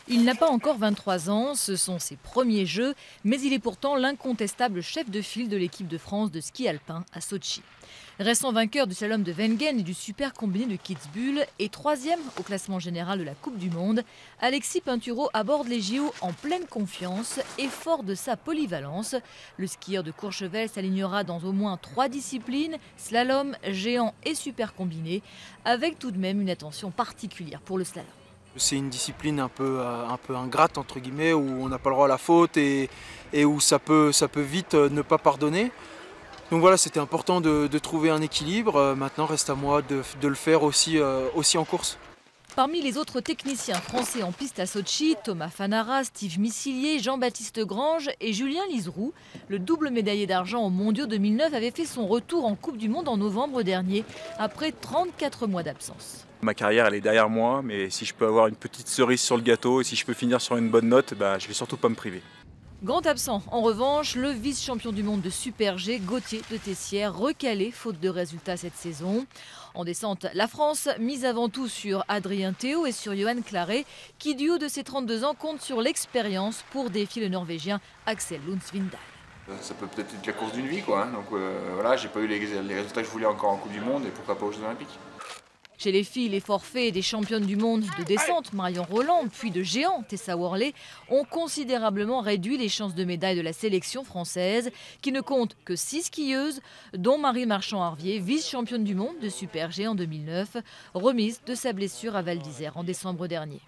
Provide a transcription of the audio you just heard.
Il n'a pas encore 23 ans, ce sont ses premiers Jeux, mais il est pourtant l'incontestable chef de file de l'équipe de France de ski alpin à Sochi. Récent vainqueur du slalom de Wengen et du super combiné de Kitzbühel et troisième au classement général de la Coupe du Monde, Alexis Pinturo aborde les JO en pleine confiance et fort de sa polyvalence. Le skieur de Courchevel s'alignera dans au moins 3 disciplines, slalom, géant et super combiné, avec tout de même une attention particulière pour le slalom. C'est une discipline un peu ingrate entre guillemets, où on n'a pas le droit à la faute et où ça peut vite ne pas pardonner. Donc voilà, c'était important de trouver un équilibre. Maintenant, reste à moi de le faire aussi en course. Parmi les autres techniciens français en piste à Sochi, Thomas Fanara, Steve Missilier, Jean-Baptiste Grange et Julien Liseroux, le double médaillé d'argent aux Mondiaux 2009, avait fait son retour en Coupe du Monde en novembre dernier, après 34 mois d'absence. Ma carrière, elle est derrière moi, mais si je peux avoir une petite cerise sur le gâteau et si je peux finir sur une bonne note, je vais surtout pas me priver. Grand absent, en revanche, le vice-champion du monde de Super G, Gauthier de Tessières, recalé faute de résultats cette saison. En descente, la France mise avant tout sur Adrien Théo et sur Johan Claret, qui du haut de ses 32 ans compte sur l'expérience pour défier le Norvégien Axel Lund Svindal. Ça peut peut-être être la course d'une vie, quoi. Donc voilà, j'ai pas eu les résultats que je voulais encore en Coupe du Monde et pourquoi pas aux Jeux Olympiques. Chez les filles, les forfaits des championnes du monde de descente, Marion Roland, puis de géant, Tessa Worley, ont considérablement réduit les chances de médaille de la sélection française, qui ne compte que 6 skieuses, dont Marie Marchand-Harvier, vice-championne du monde de Super G en 2009, remise de sa blessure à Val d'Isère en décembre dernier.